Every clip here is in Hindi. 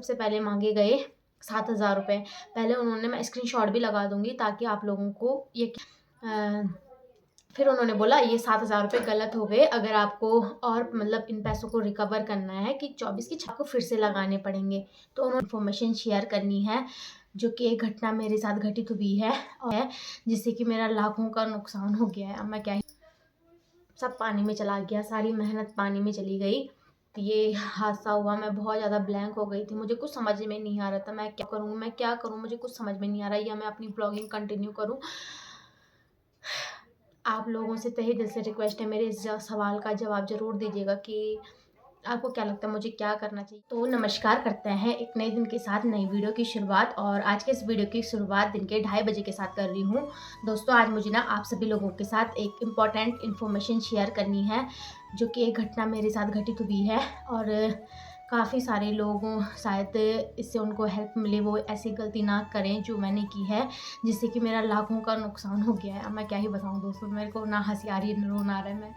सबसे पहले मांगे गए 7,000 रुपये। पहले उन्होंने, मैं स्क्रीनशॉट भी लगा दूंगी ताकि आप लोगों को ये फिर उन्होंने बोला ये 7,000 रुपये गलत हो गए, अगर आपको और मतलब इन पैसों को रिकवर करना है कि 24 की छाप को फिर से लगाने पड़ेंगे। तो उन्होंने इन्फॉर्मेशन शेयर करनी है जो कि एक घटना मेरे साथ घटित हुई है और जिससे कि मेरा लाखों का नुकसान हो गया है। अब मैं क्या ही, सब पानी में चला गया, सारी मेहनत पानी में चली गई। ये हादसा हुआ, मैं बहुत ज़्यादा ब्लैंक हो गई थी, मुझे कुछ समझ में नहीं आ रहा था मैं क्या करूँ, मुझे कुछ समझ में नहीं आ रहा, या मैं अपनी ब्लॉगिंग कंटिन्यू करूँ। आप लोगों से तहे दिल से रिक्वेस्ट है, मेरे इस सवाल का जवाब ज़रूर दीजिएगा कि आपको क्या लगता है मुझे क्या करना चाहिए। तो नमस्कार, करते हैं एक नए दिन के साथ नई वीडियो की शुरुआत। और आज के इस वीडियो की शुरुआत दिन के 2:30 बजे के साथ कर रही हूँ। दोस्तों, आज मुझे ना आप सभी लोगों के साथ एक इम्पॉर्टेंट इन्फॉर्मेशन शेयर करनी है जो कि एक घटना मेरे साथ घटित हुई है और काफ़ी सारे लोगों शायद इससे उनको हेल्प मिले, वो ऐसी गलती ना करें जो मैंने की है, जिससे कि मेरा लाखों का नुकसान हो गया है। अब मैं क्या ही बताऊँ दोस्तों, मेरे को ना हंसी आ रही है ना रोना आ रहा है, मैं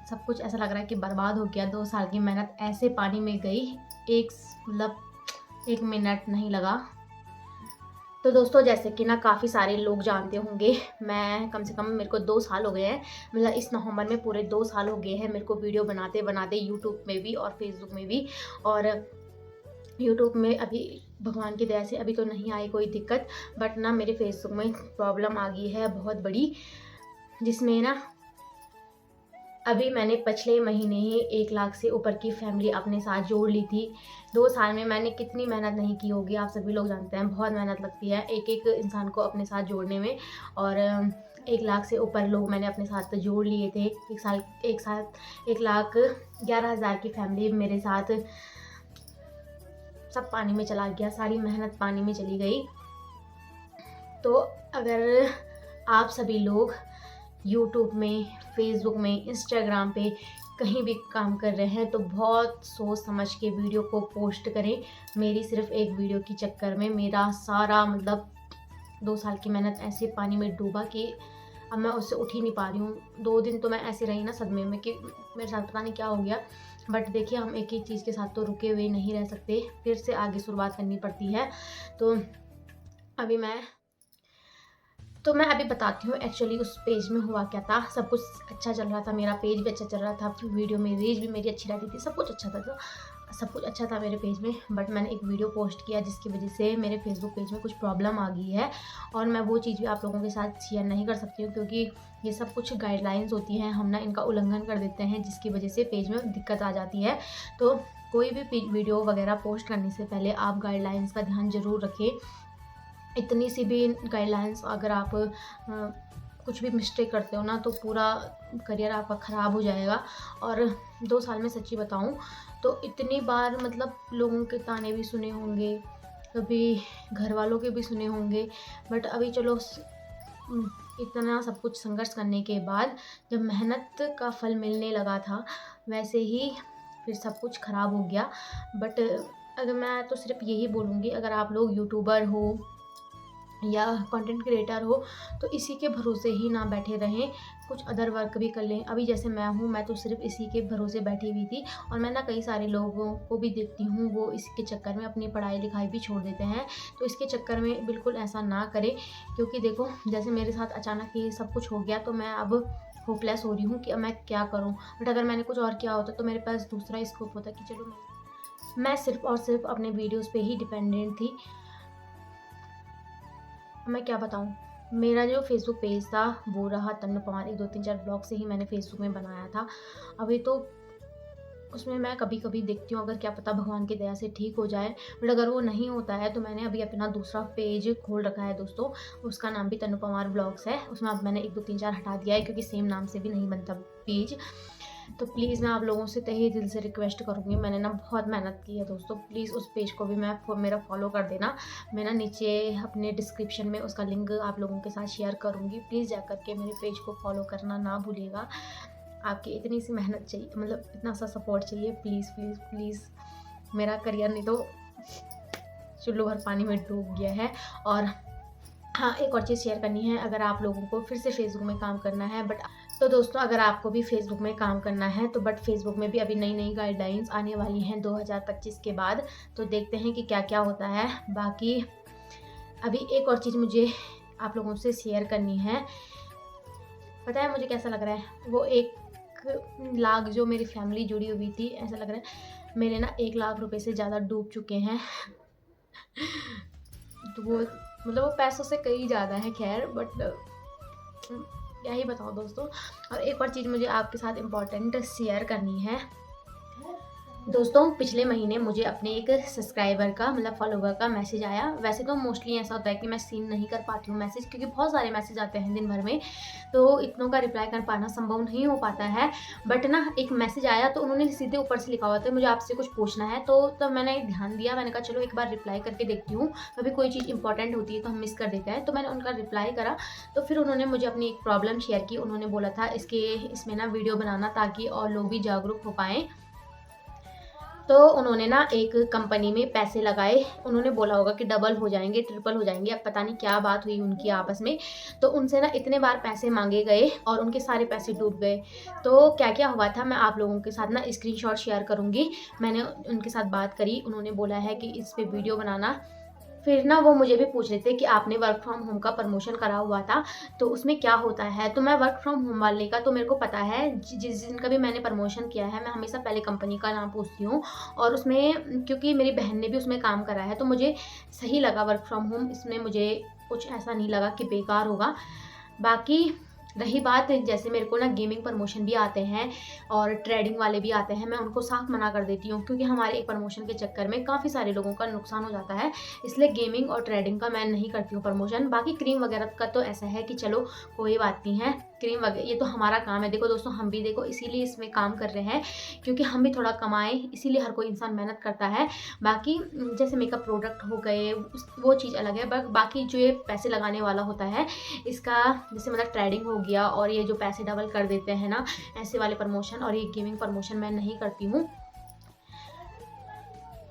सब कुछ ऐसा लग रहा है कि बर्बाद हो गया। 2 साल की मेहनत ऐसे पानी में गई, एक मिनट नहीं लगा। तो दोस्तों, जैसे कि ना काफ़ी सारे लोग जानते होंगे, मैं कम से कम मेरे को 2 साल हो गए हैं, मतलब इस नवंबर में पूरे 2 साल हो गए हैं मेरे को वीडियो बनाते बनाते, यूट्यूब में भी और फेसबुक में भी। और यूट्यूब में अभी भगवान की दया से अभी तो नहीं आई कोई दिक्कत, बट ना मेरे फेसबुक में प्रॉब्लम आ गई है बहुत बड़ी, जिसमें ना अभी मैंने पिछले महीने ही 1 लाख से ऊपर की फैमिली अपने साथ जोड़ ली थी। 2 साल में मैंने कितनी मेहनत नहीं की होगी, आप सभी लोग जानते हैं, बहुत मेहनत लगती है एक एक इंसान को अपने साथ जोड़ने में। और 1 लाख से ऊपर लोग मैंने अपने साथ जोड़ लिए थे। एक साल 1,11,000 की फैमिली मेरे साथ, सब पानी में चला गया, सारी मेहनत पानी में चली गई। तो अगर आप सभी लोग यूट्यूब में, फेसबुक में, इंस्टाग्राम पे कहीं भी काम कर रहे हैं तो बहुत सोच समझ के वीडियो को पोस्ट करें। मेरी सिर्फ एक वीडियो के चक्कर में मेरा सारा मतलब 2 साल की मेहनत ऐसे पानी में डूबा कि अब मैं उससे उठ ही नहीं पा रही हूँ। 2 दिन तो मैं ऐसे रही ना सदमे में कि मेरे साथ पता नहीं क्या हो गया। बट देखिए, हम एक ही चीज़ के साथ तो रुके हुए नहीं रह सकते, फिर से आगे शुरुआत करनी पड़ती है। तो मैं अभी बताती हूँ एक्चुअली उस पेज में हुआ क्या था। सब कुछ अच्छा चल रहा था, मेरा पेज भी अच्छा चल रहा था, फिर वीडियो में रीच भी मेरी अच्छी रहती थी, सब कुछ अच्छा था। तो सब कुछ अच्छा था मेरे पेज में, बट मैंने एक वीडियो पोस्ट किया जिसकी वजह से मेरे फेसबुक पेज में कुछ प्रॉब्लम आ गई है। और मैं वो चीज़ भी आप लोगों के साथ शेयर नहीं कर सकती हूँ क्योंकि ये सब कुछ गाइडलाइंस होती हैं, हम ना इनका उल्लंघन कर देते हैं, जिसकी वजह से पेज में दिक्कत आ जाती है। तो कोई भी वीडियो वगैरह पोस्ट करने से पहले आप गाइडलाइंस का ध्यान ज़रूर रखें। इतनी सी भी गाइडलाइंस अगर आप कुछ भी मिस्टेक करते हो ना तो पूरा करियर आपका ख़राब हो जाएगा। और 2 साल में सच्ची बताऊं तो इतनी बार मतलब लोगों के ताने भी सुने होंगे, कभी घर वालों के भी सुने होंगे, बट अभी चलो इतना सब कुछ संघर्ष करने के बाद जब मेहनत का फल मिलने लगा था, वैसे ही फिर सब कुछ ख़राब हो गया। बट अगर मैं तो सिर्फ यही बोलूँगी, अगर आप लोग यूट्यूबर हो या कंटेंट क्रिएटर हो तो इसी के भरोसे ही ना बैठे रहें, कुछ अदर वर्क भी कर लें। अभी जैसे मैं हूँ, मैं तो सिर्फ इसी के भरोसे बैठी हुई थी। और मैं ना कई सारे लोगों को भी देखती हूँ, वो इसके चक्कर में अपनी पढ़ाई लिखाई भी छोड़ देते हैं। तो इसके चक्कर में बिल्कुल ऐसा ना करें, क्योंकि देखो जैसे मेरे साथ अचानक ये सब कुछ हो गया तो मैं अब होपलेस हो रही हूँ कि अब मैं क्या करूँ। बट अगर मैंने कुछ और किया होता तो मेरे पास दूसरा स्कोप होता कि चलो मैं सिर्फ और सिर्फ अपने वीडियोज़ पे ही डिपेंडेंट थी। मैं क्या बताऊँ, मेरा जो फेसबुक पेज था वो रहा तन्नू पवार, 1 2 3 4 ब्लॉग से ही मैंने फेसबुक में बनाया था। अभी तो उसमें मैं कभी कभी देखती हूँ, अगर क्या पता भगवान की दया से ठीक हो जाए। बट अगर वो नहीं होता है तो मैंने अभी अपना दूसरा पेज खोल रखा है दोस्तों, उसका नाम भी तन्नू पवार ब्लॉग्स है। उसमें अब मैंने 1 2 3 4 हटा दिया है क्योंकि सेम नाम से भी नहीं बनता पेज। तो प्लीज़ मैं आप लोगों से तहे दिल से रिक्वेस्ट करूँगी, मैंने ना बहुत मेहनत की है दोस्तों, प्लीज़ उस पेज को भी मेरा फॉलो कर देना। मैं ना नीचे अपने डिस्क्रिप्शन में उसका लिंक आप लोगों के साथ शेयर करूँगी, प्लीज़ जा कर के मेरे पेज को फॉलो करना ना भूलिएगा। आपकी इतनी सी मेहनत चाहिए, मतलब इतना सा सपोर्ट चाहिए, प्लीज़ प्लीज़ प्लीज़। मेरा करियर नहीं तो चुल्लू भर पानी में डूब गया है। और हाँ, एक और चीज़ शेयर करनी है, अगर आप लोगों को फिर से फेसबुक में काम करना है बट तो दोस्तों अगर आपको भी फ़ेसबुक में काम करना है तो बट फ़ेसबुक में भी अभी नई-नई गाइडलाइंस आने वाली हैं 2025 के बाद, तो देखते हैं कि क्या-क्या होता है। बाकी अभी एक और चीज़ मुझे आप लोगों से शेयर करनी है। पता है मुझे कैसा लग रहा है? वो 1 लाख जो मेरी फ़ैमिली जुड़ी हुई थी, ऐसा लग रहा है मेरे ना 1 लाख रुपए से ज़्यादा डूब चुके हैं। तो वो मतलब वो पैसों से कहीं ज़्यादा है ख़ैर, बट क्या ही बताऊँ दोस्तों। और एक और चीज़ मुझे आपके साथ इम्पोर्टेंट शेयर करनी है। दोस्तों पिछले महीने मुझे अपने एक सब्सक्राइबर का मतलब फॉलोवर का मैसेज आया। वैसे तो मोस्टली ऐसा होता है कि मैं सीन नहीं कर पाती हूँ मैसेज, क्योंकि बहुत सारे मैसेज आते हैं दिन भर में, तो इतनों का रिप्लाई कर पाना संभव नहीं हो पाता है। बट ना एक मैसेज आया तो उन्होंने सीधे ऊपर से लिखा हुआ था मुझे आपसे कुछ पूछना है, तो तब मैंने ध्यान दिया, मैंने कहा चलो एक बार रिप्लाई करके देखती हूँ, कभी कोई चीज़ इंपॉर्टेंट होती है तो हम मिस कर देते हैं। तो मैंने उनका रिप्लाई करा, तो फिर उन्होंने मुझे अपनी एक प्रॉब्लम शेयर की। उन्होंने बोला था इसमें ना वीडियो बनाना ताकि और लोग भी जागरूक हो पाएँ। तो उन्होंने ना एक कंपनी में पैसे लगाए, उन्होंने बोला होगा कि डबल हो जाएँगे, ट्रिपल हो जाएँगे, अब पता नहीं क्या बात हुई उनकी आपस में। तो उनसे ना इतने बार पैसे माँगे गए और उनके सारे पैसे डूब गए। तो क्या-क्या हुआ था मैं आप लोगों के साथ ना स्क्रीनशॉट शेयर करूँगी। मैंने उनके साथ बात करी, उन्होंने बोला है कि इस पे वीडियो बनाना। फिर ना वो मुझे भी पूछ रहे थे कि आपने वर्क फ्रॉम होम का प्रमोशन करा हुआ था, तो उसमें क्या होता है? तो मैं वर्क फ्रॉम होम वाले का तो मेरे को पता है, जिस दिन का भी मैंने प्रमोशन किया है, मैं हमेशा पहले कंपनी का नाम पूछती हूँ। और उसमें क्योंकि मेरी बहन ने भी उसमें काम करा है, तो मुझे सही लगा वर्क फ्रॉम होम, इसमें मुझे कुछ ऐसा नहीं लगा कि बेकार होगा। बाकी रही बात, जैसे मेरे को ना गेमिंग प्रमोशन भी आते हैं और ट्रेडिंग वाले भी आते हैं, मैं उनको साफ मना कर देती हूँ, क्योंकि हमारे एक प्रमोशन के चक्कर में काफ़ी सारे लोगों का नुकसान हो जाता है। इसलिए गेमिंग और ट्रेडिंग का मैं नहीं करती हूँ प्रमोशन। बाकी क्रीम वगैरह का तो ऐसा है कि चलो कोई बात नहीं है, क्रीम वगैरह ये तो हमारा काम है। देखो दोस्तों हम भी देखो इसीलिए इसमें काम कर रहे हैं, क्योंकि हम भी थोड़ा कमाएँ, इसीलिए हर कोई इंसान मेहनत करता है। बाकी जैसे मेकअप प्रोडक्ट हो गए वो चीज़ अलग है, बट बाकी जो ये पैसे लगाने वाला होता है इसका, जैसे मतलब ट्रेडिंग हो गया और ये जो पैसे डबल कर देते हैं ना, ऐसे वाले प्रमोशन और ये गेमिंग प्रमोशन मैं नहीं करती हूँ।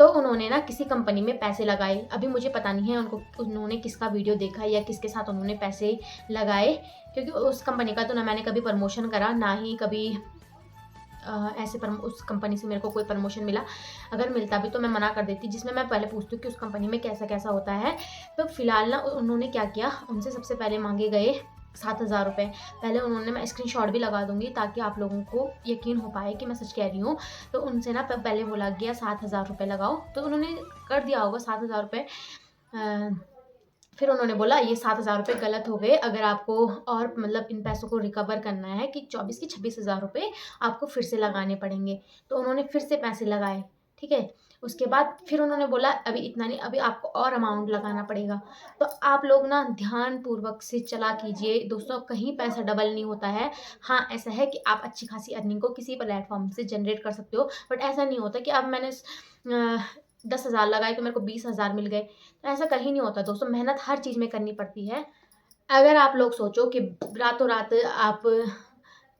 तो उन्होंने ना किसी कंपनी में पैसे लगाए, अभी मुझे पता नहीं है उन्होंने किसका वीडियो देखा या किसके साथ उन्होंने पैसे लगाए, क्योंकि उस कंपनी का तो ना मैंने कभी प्रमोशन करा, ना ही कभी ऐसे उस कंपनी से मेरे को कोई प्रमोशन मिला। अगर मिलता भी तो मैं मना कर देती, जिसमें मैं पहले पूछती हूँ कि उस कंपनी में कैसा-कैसा होता है। तो फिलहाल ना उन्होंने क्या किया, उनसे सबसे पहले माँगे गए 7,000 रुपए। पहले उन्होंने, मैं स्क्रीनशॉट भी लगा दूँगी ताकि आप लोगों को यकीन हो पाए कि मैं सच कह रही हूँ। तो उनसे ना पहले बोला गया 7,000 रुपए लगाओ, तो उन्होंने कर दिया होगा 7,000 रुपए। अ फिर उन्होंने बोला ये 7,000 रुपए गलत हो गए, अगर आपको और मतलब इन पैसों को रिकवर करना है कि 24 की 26,000 रुपए आपको फिर से लगाने पड़ेंगे। तो उन्होंने फिर से पैसे लगाए, ठीक है? उसके बाद फिर उन्होंने बोला अभी इतना नहीं, अभी आपको और अमाउंट लगाना पड़ेगा। तो आप लोग ना ध्यानपूर्वक से चला कीजिए दोस्तों, कहीं पैसा डबल नहीं होता है। हाँ, ऐसा है कि आप अच्छी खासी अर्निंग को किसी प्लेटफ़ॉर्म से जनरेट कर सकते हो, बट ऐसा नहीं होता कि अब मैंने 10,000 लगाए तो मेरे को 20,000 मिल गए। तो ऐसा कहीं नहीं होता दोस्तों, मेहनत हर चीज़ में करनी पड़ती है। अगर आप लोग सोचो कि रातों-रात आप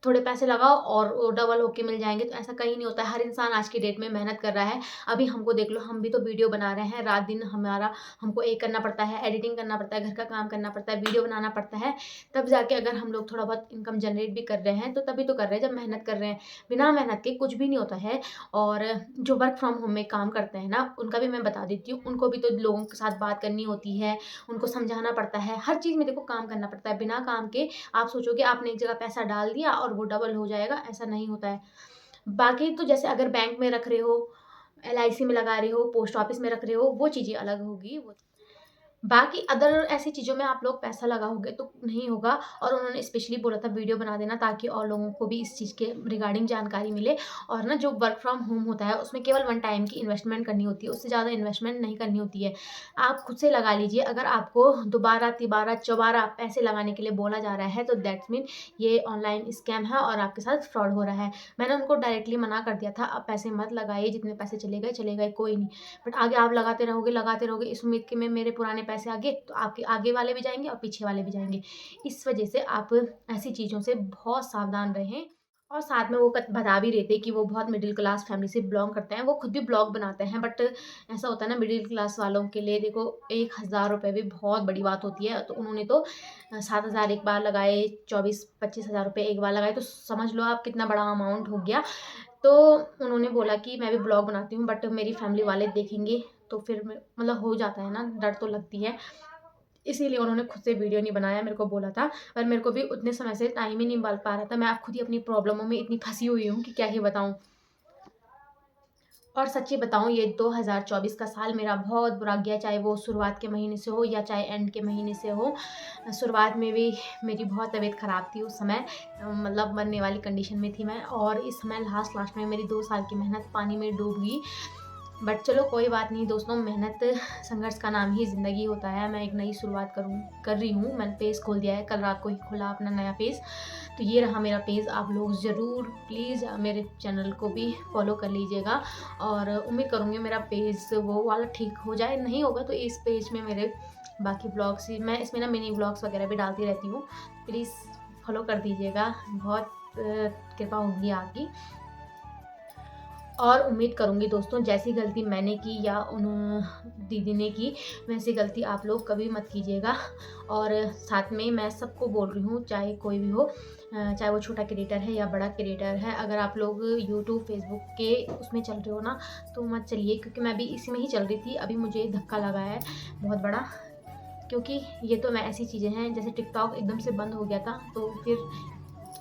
थोड़े पैसे लगाओ और वो डबल होके मिल जाएँगे, तो ऐसा कहीं नहीं होता है। हर इंसान आज की डेट में मेहनत कर रहा है। अभी हमको देख लो, हम भी तो वीडियो बना रहे हैं, रात-दिन हमको ये करना पड़ता है, एडिटिंग करना पड़ता है, घर का काम करना पड़ता है, वीडियो बनाना पड़ता है, तब जाके अगर हम लोग थोड़ा बहुत इनकम जनरेट भी कर रहे हैं, तो तभी तो कर रहे हैं जब मेहनत कर रहे हैं। बिना मेहनत के कुछ भी नहीं होता है। और जो वर्क फ्रॉम होम में काम करते हैं ना, उनका भी मैं बता देती हूँ, उनको भी तो लोगों के साथ बात करनी होती है, उनको समझाना पड़ता है, हर चीज़ में देखो काम करना पड़ता है। बिना काम के आप सोचोगे आपने एक जगह पैसा डाल दिया और वो डबल हो जाएगा, ऐसा नहीं होता है। बाकी तो जैसे अगर बैंक में रख रहे हो, एलआईसी में लगा रहे हो, पोस्ट ऑफिस में रख रहे हो, वो चीज़ें अलग होगी। वो बाकी अदर ऐसी चीज़ों में आप लोग पैसा लगाओगे तो नहीं होगा। और उन्होंने स्पेशली बोला था वीडियो बना देना ताकि और लोगों को भी इस चीज़ के रिगार्डिंग जानकारी मिले। और ना जो वर्क फ्रॉम होम होता है उसमें केवल वन टाइम की इन्वेस्टमेंट करनी होती है, उससे ज़्यादा इन्वेस्टमेंट नहीं करनी होती है। आप खुद से लगा लीजिए, अगर आपको दोबारा, तिबारा, चौबारा पैसे लगाने के लिए बोला जा रहा है तो दैट्स मीन ये ऑनलाइन स्कैम है और आपके साथ फ्रॉड हो रहा है। मैंने उनको डायरेक्टली मना कर दिया था, अब पैसे मत लगाइए, जितने पैसे चले गए कोई नहीं। बट आगे आप लगाते रहोगे इस उम्मीद के में मेरे पुराने पैसे आ गए, तो आपके आगे वाले भी जाएँगे और पीछे वाले भी जाएँगे। इस वजह से आप ऐसी चीज़ों से बहुत सावधान रहें। और साथ में वो बता भी रहे थे कि वो बहुत मिडिल क्लास फैमिली से बिलोंग करते हैं। वो खुद भी ब्लॉग बनाते हैं, बट ऐसा होता है ना मिडिल क्लास वालों के लिए, देखो 1,000 रुपये भी बहुत बड़ी बात होती है। तो उन्होंने तो 7,000 एक बार लगाए, 24-25 हज़ार रुपये एक बार लगाए, तो समझ लो आप कितना बड़ा अमाउंट हो गया। तो उन्होंने बोला कि मैं भी ब्लॉग बनाती हूँ, बट मेरी फैमिली वाले देखेंगे तो फिर मतलब हो जाता है ना, डर तो लगती है। इसीलिए उन्होंने खुद से वीडियो नहीं बनाया, मेरे को बोला था, पर मेरे को भी उतने समय से टाइम ही नहीं मिल पा रहा था। मैं अब खुद ही अपनी प्रॉब्लमों में इतनी फंसी हुई हूँ कि क्या ही बताऊँ। और सच्ची बताऊँ, ये 2024 का साल मेरा बहुत बुरा गया, चाहे वो शुरुआत के महीने से हो या चाहे एंड के महीने से हो। शुरुआत में भी मेरी बहुत तबीयत ख़राब थी उस समय, मतलब मरने वाली कंडीशन में थी मैं, और इस समय लास्ट में मेरी 2 साल की मेहनत पानी में डूब गई। बट चलो कोई बात नहीं दोस्तों, मेहनत संघर्ष का नाम ही ज़िंदगी होता है। मैं एक नई शुरुआत कर रही हूँ। मैंने पेज खोल दिया है, कल रात को ही खोला अपना नया पेज। तो ये रहा मेरा पेज। आप लोग ज़रूर प्लीज़ मेरे चैनल को भी फॉलो कर लीजिएगा, और उम्मीद करूँगी मेरा पेज वो वाला ठीक हो जाए। नहीं होगा तो इस पेज में मेरे बाकी ब्लॉग्स ही, मैं इसमें ना मिनी ब्लॉग्स वगैरह भी डालती रहती हूँ। प्लीज़ फॉलो कर दीजिएगा, बहुत कृपा होगी आपकी। और उम्मीद करूँगी दोस्तों, जैसी गलती मैंने की या उन दीदी ने की, वैसी गलती आप लोग कभी मत कीजिएगा। और साथ में मैं सबको बोल रही हूँ, चाहे कोई भी हो, चाहे वो छोटा क्रिएटर है या बड़ा क्रिएटर है, अगर आप लोग यूट्यूब फेसबुक के उसमें चल रहे हो ना, तो मत चलिए, क्योंकि मैं भी इसी में ही चल रही थी। अभी मुझे धक्का लगा है बहुत बड़ा, क्योंकि ये तो मैं ऐसी चीज़ें हैं, जैसे टिकटॉक एकदम से बंद हो गया था, तो फिर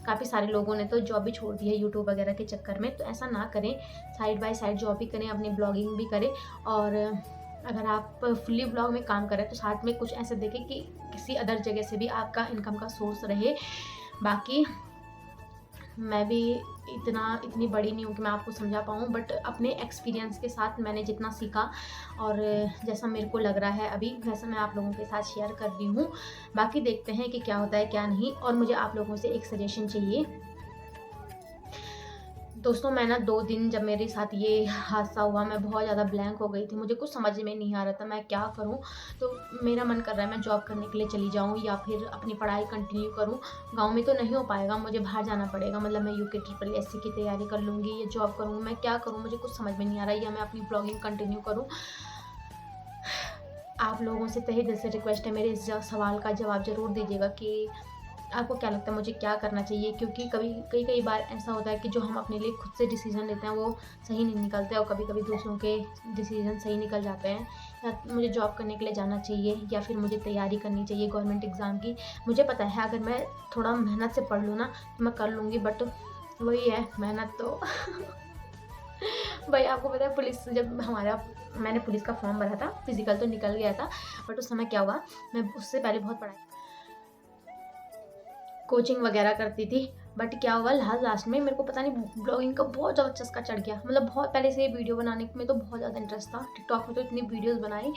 काफ़ी सारे लोगों ने तो जॉब भी छोड़ दी है यूट्यूब वगैरह के चक्कर में। तो ऐसा ना करें, साइड बाय साइड जॉब भी करें, अपनी ब्लॉगिंग भी करें, और अगर आप फुल्ली ब्लॉग में काम करें तो साथ में कुछ ऐसे देखें कि किसी अदर जगह से भी आपका इनकम का सोर्स रहे। बाकी मैं भी इतनी बड़ी नहीं हूँ कि मैं आपको समझा पाऊँ, बट अपने एक्सपीरियंस के साथ मैंने जितना सीखा और जैसा मेरे को लग रहा है अभी, वैसा मैं आप लोगों के साथ शेयर कर रही हूँ। बाकी देखते हैं कि क्या होता है क्या नहीं। और मुझे आप लोगों से एक सजेशन चाहिए दोस्तों। मैं ना 2 दिन जब मेरे साथ ये हादसा हुआ, मैं बहुत ज़्यादा ब्लैंक हो गई थी। मुझे कुछ समझ में नहीं आ रहा था मैं क्या करूं। तो मेरा मन कर रहा है मैं जॉब करने के लिए चली जाऊं या फिर अपनी पढ़ाई कंटिन्यू करूं। गांव में तो नहीं हो पाएगा, मुझे बाहर जाना पड़ेगा। मतलब मैं यूके SSC की तैयारी कर लूँगी या जॉब करूँ, मैं क्या करूँ मुझे कुछ समझ में नहीं आ रहा है, या मैं अपनी ब्लॉगिंग कंटिन्यू करूँ। आप लोगों से तहे दिल से रिक्वेस्ट है, मेरे इस सवाल का जवाब ज़रूर दीजिएगा कि आपको क्या लगता है मुझे क्या करना चाहिए। क्योंकि कई बार ऐसा होता है कि जो हम अपने लिए खुद से डिसीज़न लेते हैं वो सही नहीं निकलते, और कभी दूसरों के डिसीज़न सही निकल जाते हैं। या मुझे जॉब करने के लिए जाना चाहिए या फिर मुझे तैयारी करनी चाहिए गवर्नमेंट एग्ज़ाम की। मुझे पता है अगर मैं थोड़ा मेहनत से पढ़ लूँ ना तो मैं कर लूँगी, बट वही है मेहनत तो भाई आपको पता है मैंने पुलिस का फॉर्म भरा था, फिजिकल तो निकल गया था, बट उस समय क्या हुआ, मैं उससे पहले बहुत कोचिंग वगैरह करती थी। बट क्या हुआ, लास्ट में मेरे को पता नहीं ब्लॉगिंग का बहुत ज़्यादा चस्का चढ़ गया। मतलब बहुत पहले से वीडियो बनाने में तो बहुत ज़्यादा इंटरेस्ट था, टिकटॉक में तो इतनी वीडियोस बनाई,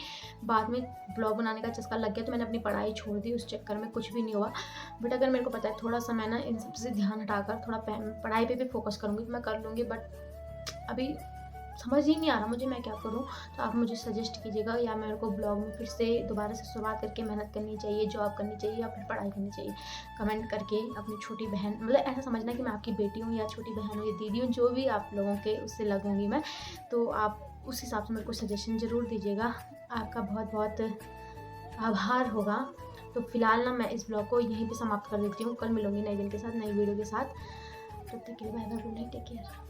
बाद में ब्लॉग बनाने का चस्का लग गया तो मैंने अपनी पढ़ाई छोड़ दी, उस चक्कर में कुछ भी नहीं हुआ। बट अगर मेरे को पता है थोड़ा सा मैं ना इन सब से ध्यान हटाकर थोड़ा पढ़ाई पर भी फोकस करूँगी तो मैं कर लूँगी। बट अभी समझ ही नहीं आ रहा मुझे मैं क्या करूँ। तो आप मुझे सजेस्ट कीजिएगा, या मेरे को ब्लॉग में फिर से दोबारा से शुरुआत करके मेहनत करनी चाहिए, जॉब करनी चाहिए या फिर पढ़ाई करनी चाहिए। कमेंट करके अपनी छोटी बहन, मतलब ऐसा समझना कि मैं आपकी बेटी हूँ या छोटी बहन हूँ या दीदी हूँ, जो भी आप लोगों के उससे लगूंगी मैं। तो आप उस हिसाब से मेरे को सजेशन ज़रूर दीजिएगा, आपका बहुत बहुत आभार होगा। तो फिलहाल ना मैं इस ब्लॉग को यहीं पर समाप्त कर देती हूँ। कल मिलूंगी नए दिन के साथ, नई वीडियो के साथ। तब तक के लिए bye bye, good night, take care.